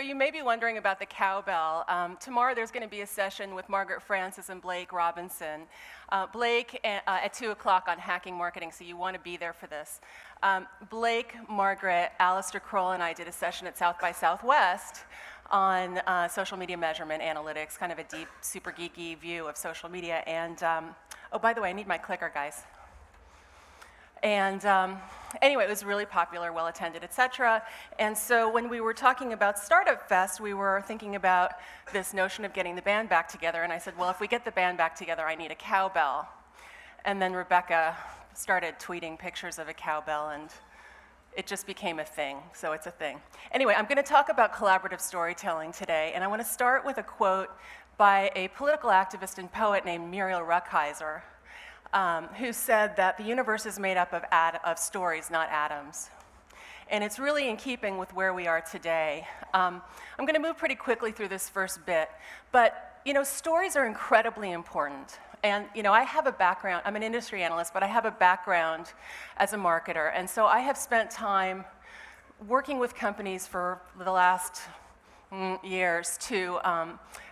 you may be wondering about the cowbell. Tomorrow there's going to be a session with Margaret Francis and Blake Robinson. Blake at 2 o'clock on hacking marketing, so you want to be there for this. Blake, Margaret, Alistair Kroll, and I did a session at South by Southwest on social media measurement analytics, kind of a deep, super geeky view of social media. And oh, by the way, I need my clicker, guys. And anyway, it was really popular, well attended, et cetera. And so when we were talking about Startupfest, we were thinking about this notion of getting the band back together. And I said, well, if we get the band back together, I need a cowbell. And then Rebecca started tweeting pictures of a cowbell, and it just became a thing. So it's a thing. Anyway, I'm going to talk about collaborative storytelling today. And I want to start with a quote by a political activist and poet named Muriel Ruckheiser, who said that the universe is made up of stories, not atoms. And it's really in keeping with where we are today. I'm going to move pretty quickly through this first bit, but stories are incredibly important. And I have a background, I'm an industry analyst, but I have a background as a marketer. And so I have spent time working with companies for the last years to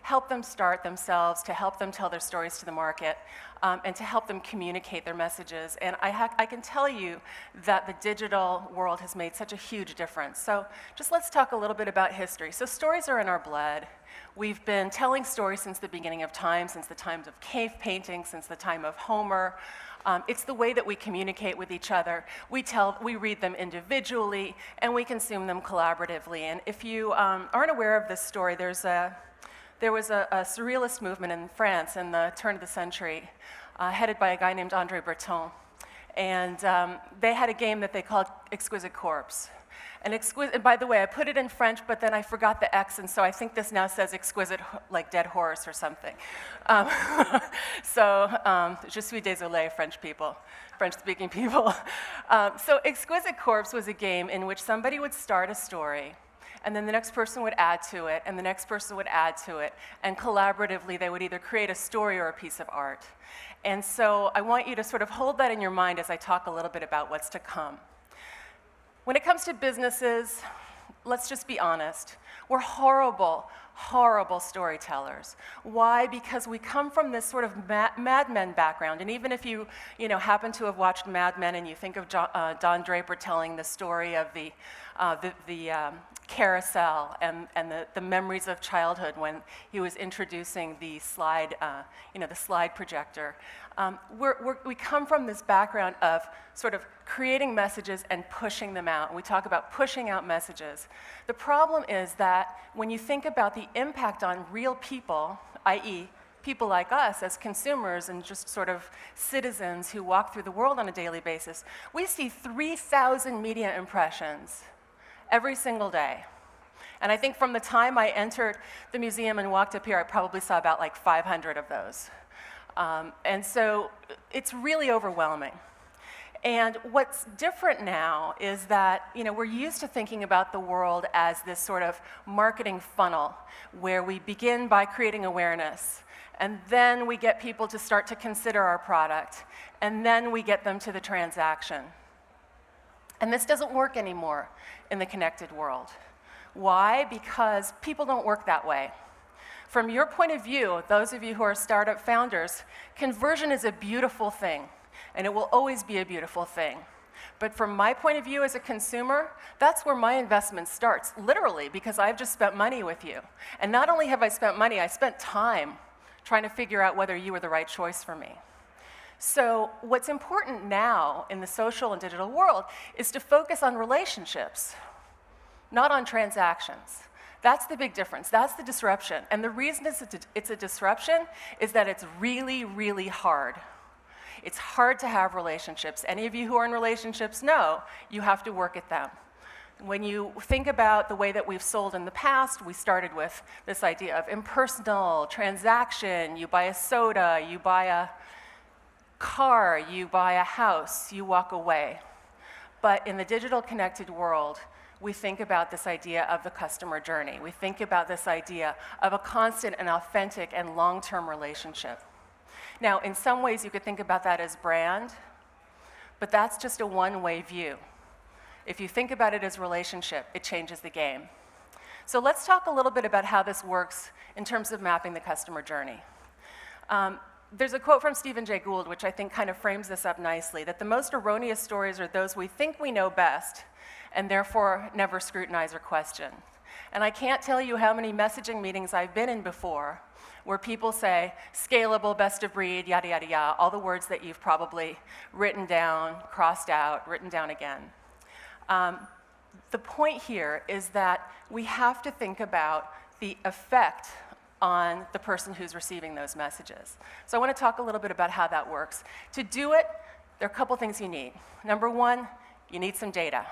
help them start themselves, to help them tell their stories to the market, and to help them communicate their messages. And I can tell you that the digital world has made such a huge difference. So just let's talk a little bit about history. So stories are in our blood. We've been telling stories since the beginning of time, since the times of cave painting, since the time of Homer. It's the way that we communicate with each other. We read them individually, and we consume them collaboratively. And if you aren't aware of this story, there was a surrealist movement in France in the turn of the century, headed by a guy named André Breton. And they had a game that they called Exquisite Corpse. And by the way, I put it in French, but then I forgot the X, and so I think this now says exquisite, like dead horse or something. Je suis désolé, French-speaking people. So Exquisite Corpse was a game in which somebody would start a story, and then the next person would add to it, and the next person would add to it, and collaboratively they would either create a story or a piece of art. And so I want you to sort of hold that in your mind as I talk a little bit about what's to come. When it comes to businesses, let's just be honest. We're horrible, horrible storytellers. Why? Because we come from this sort of Mad Men background. And even if you happen to have watched Mad Men and you think of Don Draper telling the story of the carousel and the memories of childhood when he was introducing the slide, the slide projector. We come from this background of sort of creating messages and pushing them out. And we talk about pushing out messages. The problem is that when you think about the impact on real people, i.e., people like us as consumers and just sort of citizens who walk through the world on a daily basis, we see 3,000 media impressions every single day. And I think from the time I entered the museum and walked up here, I probably saw about like 500 of those. And so it's really overwhelming. And what's different now is that we're used to thinking about the world as this sort of marketing funnel where we begin by creating awareness, and then we get people to start to consider our product, and then we get them to the transaction. And this doesn't work anymore in the connected world. Why? Because people don't work that way. From your point of view, those of you who are startup founders, conversion is a beautiful thing, and it will always be a beautiful thing. But from my point of view as a consumer, that's where my investment starts, literally, because I've just spent money with you. And not only have I spent money, I spent time trying to figure out whether you were the right choice for me. So what's important now in the social and digital world is to focus on relationships, not on transactions. That's the big difference. That's the disruption. And the reason it's a disruption is that it's really, really hard. It's hard to have relationships. Any of you who are in relationships know you have to work at them. When you think about the way that we've sold in the past, we started with this idea of impersonal, transaction. You buy a soda, you buy a car, you buy a house, you walk away. But in the digital connected world, we think about this idea of the customer journey. We think about this idea of a constant and authentic and long-term relationship. Now, in some ways, you could think about that as brand, but that's just a one-way view. If you think about it as relationship, it changes the game. So let's talk a little bit about how this works in terms of mapping the customer journey. There's a quote from Stephen Jay Gould, which I think kind of frames this up nicely, that the most erroneous stories are those we think we know best and therefore never scrutinize or question. And I can't tell you how many messaging meetings I've been in before where people say, scalable, best of breed, yada, yada, yada, all the words that you've probably written down, crossed out, written down again. The point here is that we have to think about the effect on the person who's receiving those messages. So I want to talk a little bit about how that works. To do it, there are a couple things you need. Number one, you need some data.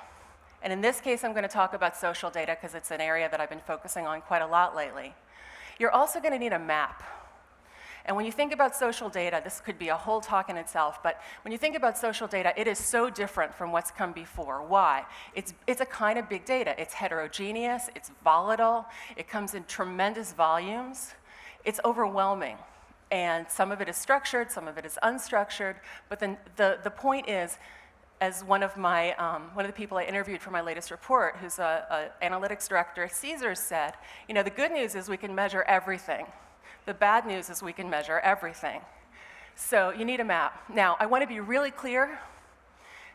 And in this case, I'm going to talk about social data because it's an area that I've been focusing on quite a lot lately. You're also going to need a map. And when you think about social data, this could be a whole talk in itself, but when you think about social data, it is so different from what's come before. Why? It's a kind of big data. It's heterogeneous, it's volatile, it comes in tremendous volumes, it's overwhelming. And some of it is structured, some of it is unstructured, but then the point is, as one of the people I interviewed for my latest report, who's an analytics director at Caesars, said, you know, the good news is we can measure everything. The bad news is we can measure everything. So you need a map. Now, I want to be really clear.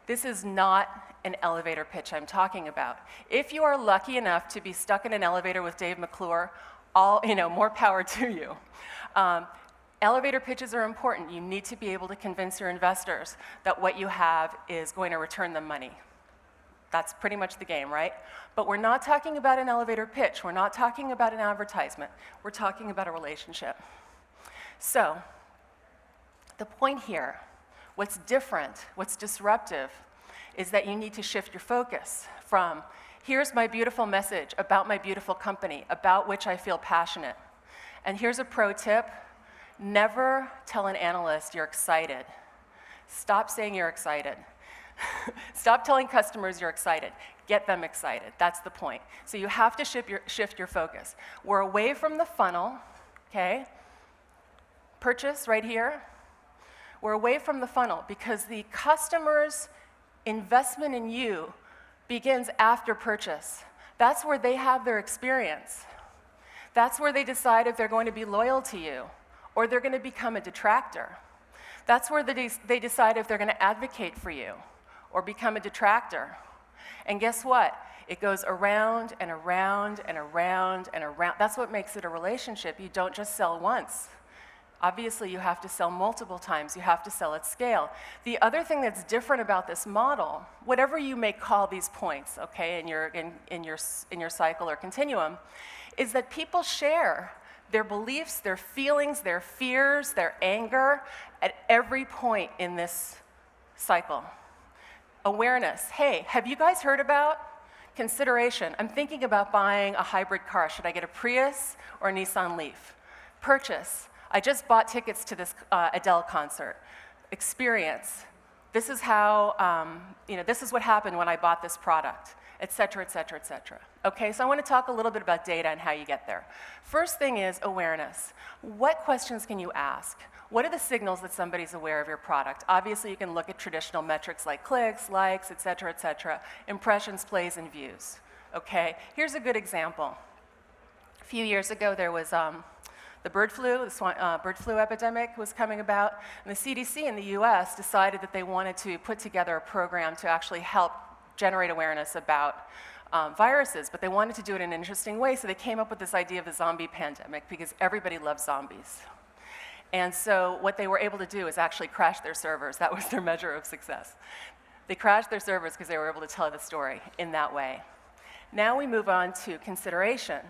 This is not an elevator pitch I'm talking about. If you are lucky enough to be stuck in an elevator with Dave McClure, more power to you. Elevator pitches are important. You need to be able to convince your investors that what you have is going to return them money. That's pretty much the game, right? But we're not talking about an elevator pitch. We're not talking about an advertisement. We're talking about a relationship. So the point here, what's different, what's disruptive, is that you need to shift your focus from, here's my beautiful message about my beautiful company, about which I feel passionate. And here's a pro tip. Never tell an analyst you're excited. Stop saying you're excited. Stop telling customers you're excited. Get them excited. That's the point. So you have to shift your focus. We're away from the funnel, okay? Purchase right here. We're away from the funnel because the customer's investment in you begins after purchase. That's where they have their experience. That's where they decide if they're going to be loyal to you or they're going to become a detractor. That's where they decide if they're going to advocate for you or become a detractor. And guess what? It goes around and around and around and around. That's what makes it a relationship. You don't just sell once. Obviously, you have to sell multiple times. You have to sell at scale. The other thing that's different about this model, whatever you may call these points, okay, in your cycle or continuum, is that people share their beliefs, their feelings, their fears, their anger at every point in this cycle. Awareness. Hey, have you guys heard about consideration? I'm thinking about buying a hybrid car. Should I get a Prius or a Nissan Leaf? Purchase. I just bought tickets to this Adele concert. Experience. This is how, this is what happened when I bought this product, et cetera, et cetera, et cetera. Okay, so I want to talk a little bit about data and how you get there. First thing is awareness. What questions can you ask? What are the signals that somebody's aware of your product? Obviously, you can look at traditional metrics like clicks, likes, et cetera, impressions, plays, and views. Okay, here's a good example. A few years ago, there was the bird flu epidemic was coming about, and the CDC in the US decided that they wanted to put together a program to actually help generate awareness about viruses, but they wanted to do it in an interesting way, so they came up with this idea of the zombie pandemic because everybody loves zombies. And so what they were able to do is actually crash their servers. That was their measure of success. They crashed their servers because they were able to tell the story in that way. Now we move on to consideration.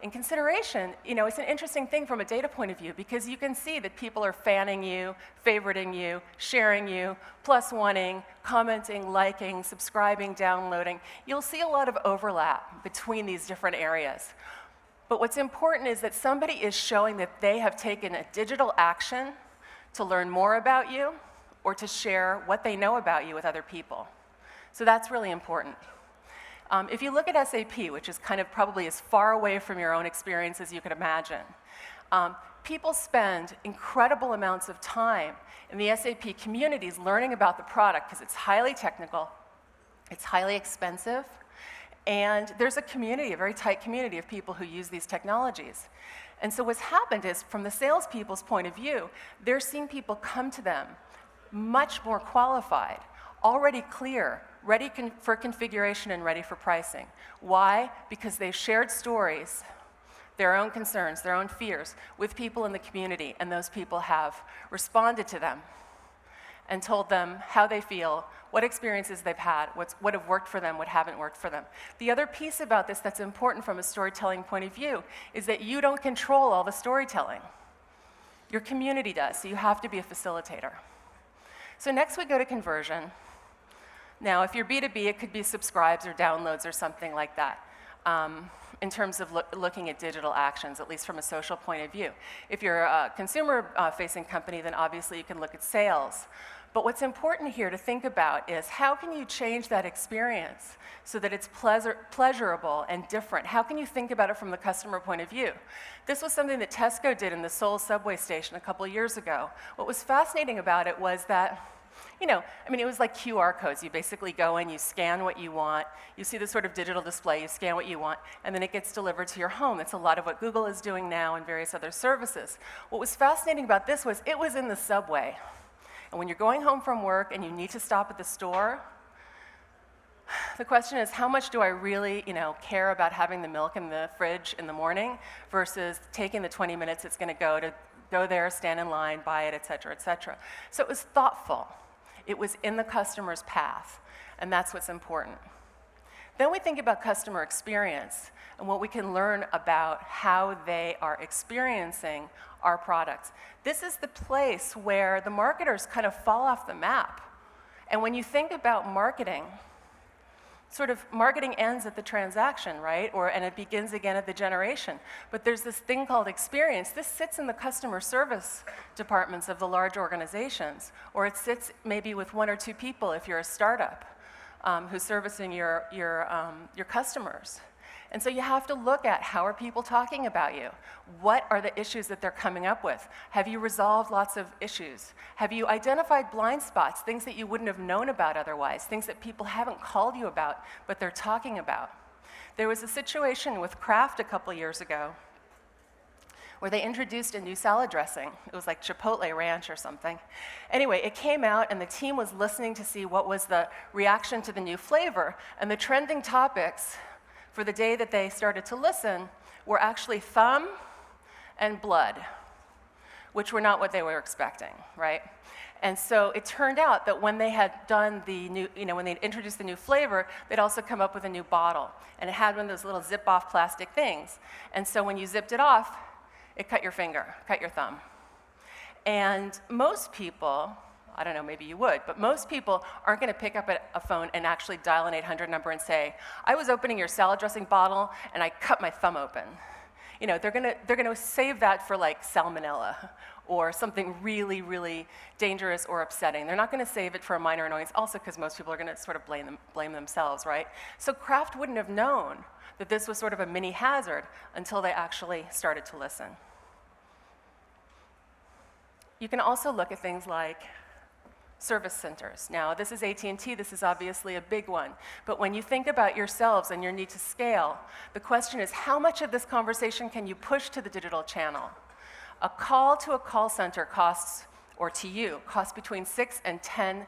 In consideration, it's an interesting thing from a data point of view because you can see that people are fanning you, favoriting you, sharing you, plus wanting, commenting, liking, subscribing, downloading. You'll see a lot of overlap between these different areas. But what's important is that somebody is showing that they have taken a digital action to learn more about you or to share what they know about you with other people. So that's really important. If you look at SAP, which is kind of probably as far away from your own experience as you could imagine, people spend incredible amounts of time in the SAP communities learning about the product because it's highly technical, it's highly expensive, And there's a community, a very tight community of people who use these technologies. And so what's happened is, from the salespeople's point of view, they're seeing people come to them much more qualified, already clear, ready for configuration and ready for pricing. Why? Because they've shared stories, their own concerns, their own fears with people in the community, and those people have responded to them and told them how they feel, what experiences they've had, what have worked for them, what haven't worked for them. The other piece about this that's important from a storytelling point of view is that you don't control all the storytelling. Your community does, so you have to be a facilitator. So next we go to conversion. Now, if you're B2B, it could be subscribes or downloads or something like that, in terms of looking at digital actions, at least from a social point of view. If you're a consumer-facing company, then obviously you can look at sales. But what's important here to think about is, how can you change that experience so that it's pleasurable and different? How can you think about it from the customer point of view? This was something that Tesco did in the Seoul subway station a couple years ago. What was fascinating about it was that, it was like QR codes. You basically go in, you scan what you want, you see this sort of digital display, you scan what you want, and then it gets delivered to your home. That's a lot of what Google is doing now and various other services. What was fascinating about this was, it was in the subway. And when you're going home from work and you need to stop at the store, the question is, how much do I really, care about having the milk in the fridge in the morning versus taking the 20 minutes it's going to go there, stand in line, buy it, et cetera, et cetera. So it was thoughtful. It was in the customer's path, and that's what's important. Then we think about customer experience and what we can learn about how they are experiencing our products. This is the place where the marketers kind of fall off the map. And when you think about marketing, marketing ends at the transaction, right? And it begins again at the generation. But there's this thing called experience. This sits in the customer service departments of the large organizations, or it sits maybe with one or two people if you're a startup who's servicing your customers. And so you have to look at, how are people talking about you? What are the issues that they're coming up with? Have you resolved lots of issues? Have you identified blind spots, things that you wouldn't have known about otherwise, things that people haven't called you about, but they're talking about? There was a situation with Kraft a couple years ago where they introduced a new salad dressing. It was like Chipotle Ranch or something. Anyway, it came out, and the team was listening to see what was the reaction to the new flavor, and the trending topics for the day that they started to listen were actually thumb and blood, which were not what they were expecting, right? And so it turned out that when they had done the new, when they introduced the new flavor, they'd also come up with a new bottle. And it had one of those little zip-off plastic things. And so when you zipped it off, it cut your finger, cut your thumb. And most people, I don't know, maybe you would, but most people aren't going to pick up a phone and actually dial an 800 number and say, I was opening your salad dressing bottle and I cut my thumb open. They're going to save that for like salmonella or something really, really dangerous or upsetting. They're not going to save it for a minor annoyance, also because most people are going to sort of blame themselves, right? So Kraft wouldn't have known that this was sort of a mini hazard until they actually started to listen. You can also look at things like service centers. Now, this is AT&T, this is obviously a big one. But when you think about yourselves and your need to scale, the question is, how much of this conversation can you push to the digital channel? A call to a call center costs between $6 and $10.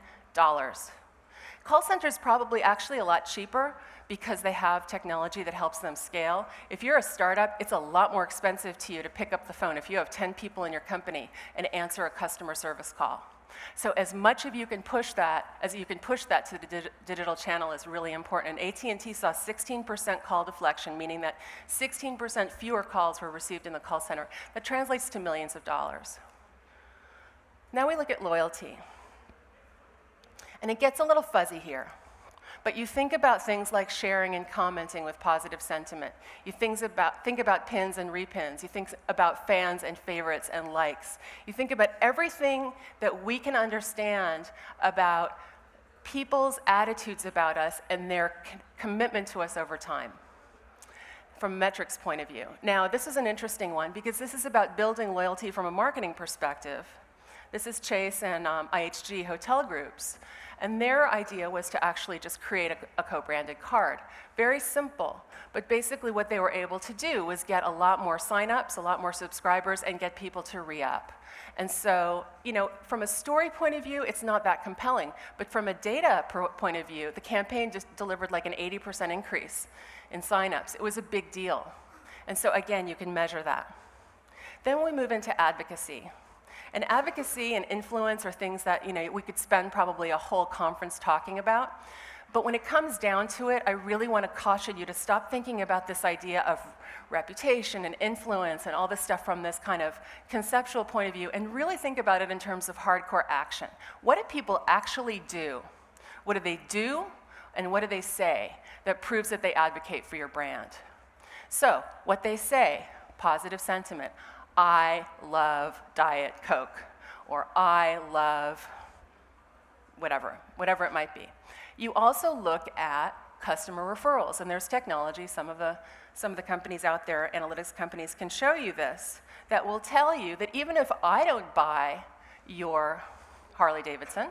Call centers probably actually a lot cheaper because they have technology that helps them scale. If you're a startup, it's a lot more expensive to you to pick up the phone if you have 10 people in your company and answer a customer service call. So as much as you can push that to the digital channel is really important. And AT&T saw 16% call deflection, meaning that 16% fewer calls were received in the call center. That translates to millions of dollars. Now we look at loyalty. And it gets a little fuzzy here. But you think about things like sharing and commenting with positive sentiment. You think about pins and repins. You think about fans and favorites and likes. You think about everything that we can understand about people's attitudes about us and their commitment to us over time, from a metrics point of view. Now, this is an interesting one because this is about building loyalty from a marketing perspective. This is Chase and IHG hotel groups. And their idea was to actually just create a co-branded card. Very simple, but basically what they were able to do was get a lot more signups, a lot more subscribers, and get people to re-up. And so, from a story point of view, it's not that compelling, but from a data point of view, the campaign just delivered like an 80% increase in signups. It was a big deal. And so again, you can measure that. Then we move into advocacy. And advocacy and influence are things that we could spend probably a whole conference talking about. But when it comes down to it, I really want to caution you to stop thinking about this idea of reputation and influence and all this stuff from this kind of conceptual point of view, and really think about it in terms of hardcore action. What do people actually do? What do they do, and what do they say that proves that they advocate for your brand? So, what they say, positive sentiment. I love Diet Coke, or I love whatever it might be. You also look at customer referrals, and there's technology, some of the companies out there, analytics companies, can show you this, that will tell you that even if I don't buy your Harley Davidson,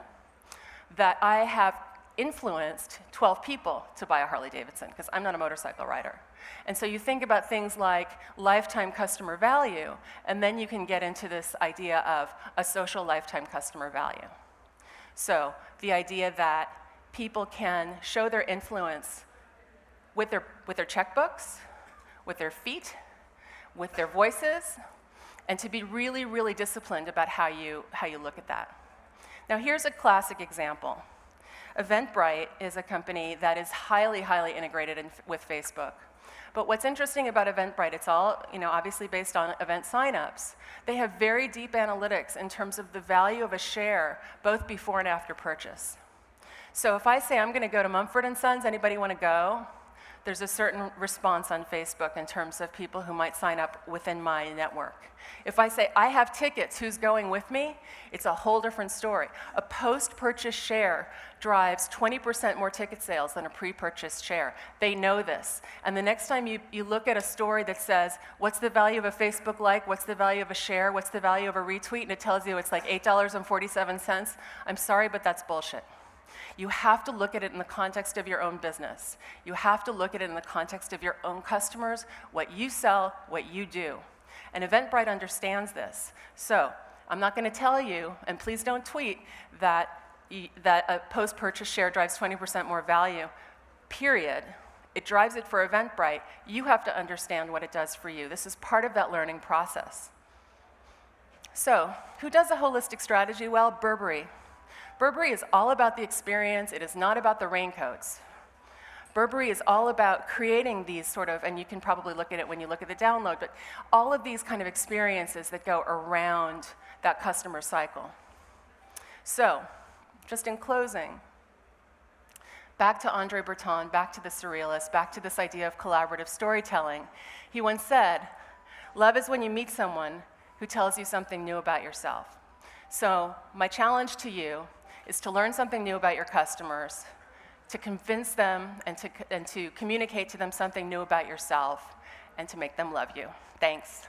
that I have influenced 12 people to buy a Harley Davidson, because I'm not a motorcycle rider. And so you think about things like lifetime customer value, and then you can get into this idea of a social lifetime customer value. So the idea that people can show their influence with their checkbooks, with their feet, with their voices, and to be really, really disciplined about how you look at that. Now here's a classic example. Eventbrite is a company that is highly, highly integrated with Facebook. But what's interesting about Eventbrite, it's all obviously based on event signups. They have very deep analytics in terms of the value of a share, both before and after purchase. So if I say I'm going to go to Mumford & Sons, anybody want to go? There's a certain response on Facebook in terms of people who might sign up within my network. If I say, I have tickets, who's going with me? It's a whole different story. A post-purchase share drives 20% more ticket sales than a pre-purchase share. They know this. And the next time you look at a story that says, what's the value of a Facebook like? What's the value of a share? What's the value of a retweet? And it tells you it's like $8.47. I'm sorry, but that's bullshit. You have to look at it in the context of your own business. You have to look at it in the context of your own customers, what you sell, what you do. And Eventbrite understands this. So I'm not going to tell you, and please don't tweet, that a post-purchase share drives 20% more value, period. It drives it for Eventbrite. You have to understand what it does for you. This is part of that learning process. So who does a holistic strategy well? Burberry. Burberry is all about the experience. It is not about the raincoats. Burberry is all about creating these sort of, and you can probably look at it when you look at the download, but all of these kind of experiences that go around that customer cycle. So, just in closing, back to Andre Breton, back to the Surrealists, back to this idea of collaborative storytelling. He once said, love is when you meet someone who tells you something new about yourself. So, my challenge to you is to learn something new about your customers, to convince them and to communicate to them something new about yourself, and to make them love you. Thanks.